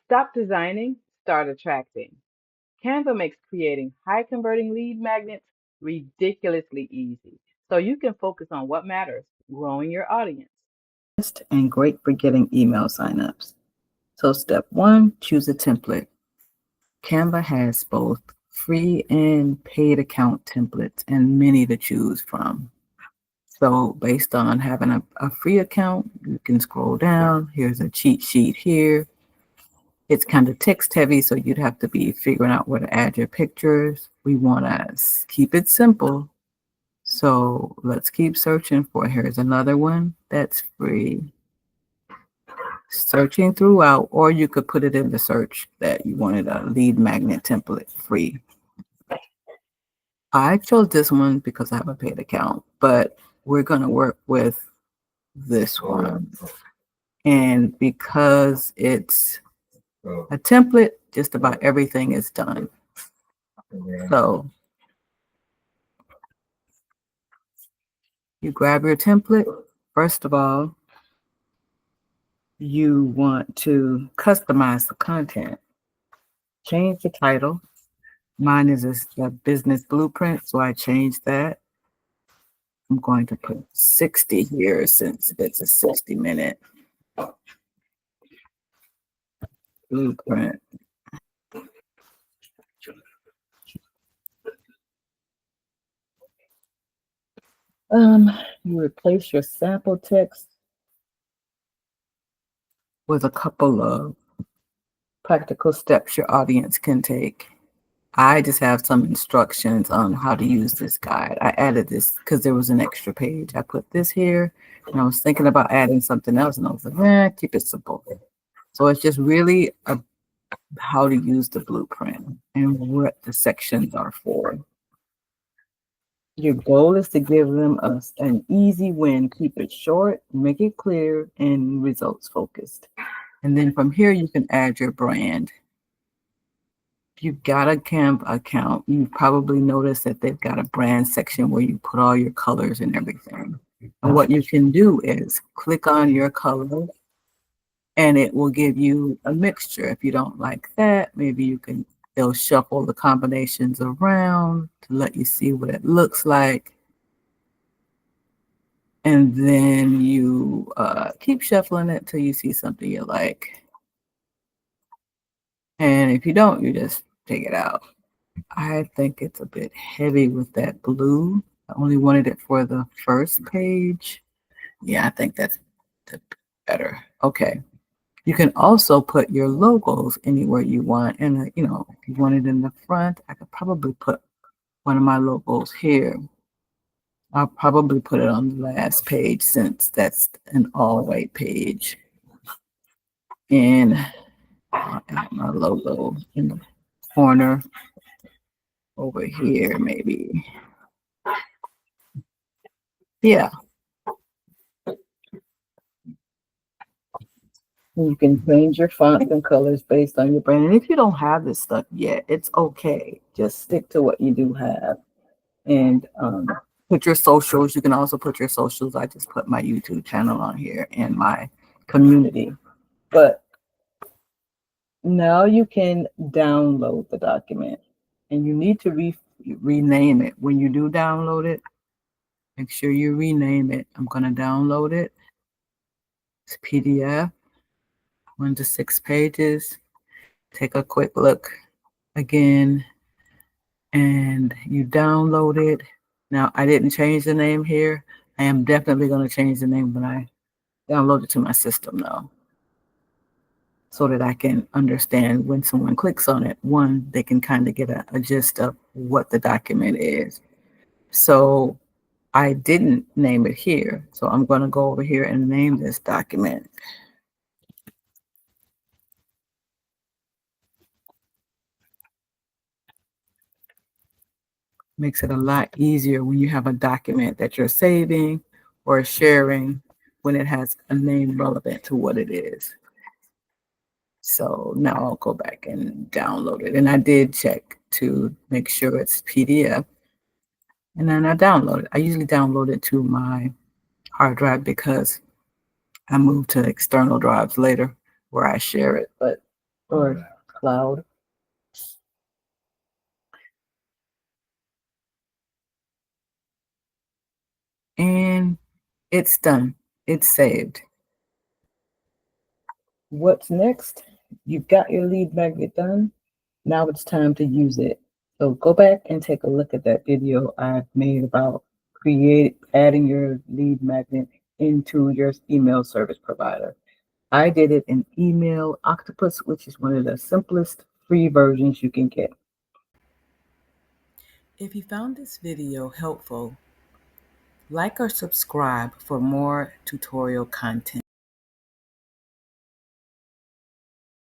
Stop designing, start attracting. Canva makes creating high converting lead magnets ridiculously easy. So you can focus on what matters, growing your audience. And great for getting email signups. So step one, choose a template. Canva has both free and paid account templates and many to choose from. So based on having a free account, you can scroll down. Here's a cheat sheet here. It's kind of text heavy, so you'd have to be figuring out where to add your pictures. We want to keep it simple. So let's keep searching for, here's another one that's free. Searching throughout, or you could put it in the search that you wanted a lead magnet template free. I chose this one because I have a paid account, but we're going to work with this one. And because it's a template, just about everything is done. So you grab your template. First of all, you want to customize the content. Change the title. Mine is a business blueprint, so I changed that. I'm going to put 60 here since it's a 60-minute blueprint. You replace your sample text with a couple of practical steps your audience can take. I just have some instructions on how to use this guide. I added this because there was an extra page. I put this here, and I was thinking about adding something else, and I was like, keep it simple. So it's just really how to use the blueprint and what the sections are for. Your goal is to give them an easy win. Keep it short, make it clear, and results focused. And then from here, you can add your brand. If you've got a Canva account, you probably noticed that they've got a brand section where you put all your colors and everything. And what you can do is click on your color and it will give you a mixture. If you don't like that, maybe they'll shuffle the combinations around to let you see what it looks like. And then you keep shuffling it till you see something you like. And if you don't, you just take it out. I think it's a bit heavy with that blue. I only wanted it for the first page. Yeah, I think that's better. Okay. You can also put your logos anywhere you want. And, if you want it in the front, I could probably put one of my logos here. I'll probably put it on the last page since that's an all-white page. And I'll add my logo in the corner over here, maybe. Yeah. You can change your fonts and colors based on your brand. And if you don't have this stuff yet, it's okay. Just stick to what you do have. And put your socials. You can also put your socials. I just put my YouTube channel on here and my community. But now you can download the document. And you need to rename it. When you do download it, make sure you rename it. I'm going to download it. It's PDF. 1 to 6 pages. Take a quick look again, and you download it. Now, I didn't change the name here. I am definitely going to change the name when I download it to my system now, so that I can understand when someone clicks on it, one, they can kind of get a gist of what the document is. So I didn't name it here. So I'm going to go over here and name this document. Makes it a lot easier when you have a document that you're saving or sharing when it has a name relevant to what it is. So now I'll go back and download it. And I did check to make sure it's PDF. And then I download it. I usually download it to my hard drive because I move to external drives later where I share it. But or cloud. And it's done. It's saved. What's next? You've got your lead magnet done. Now it's time to use it. So go back and take a look at that video I've made about adding your lead magnet into your email service provider. I did it in Email Octopus, which is one of the simplest free versions you can get. If you found this video helpful, like or subscribe for more tutorial content.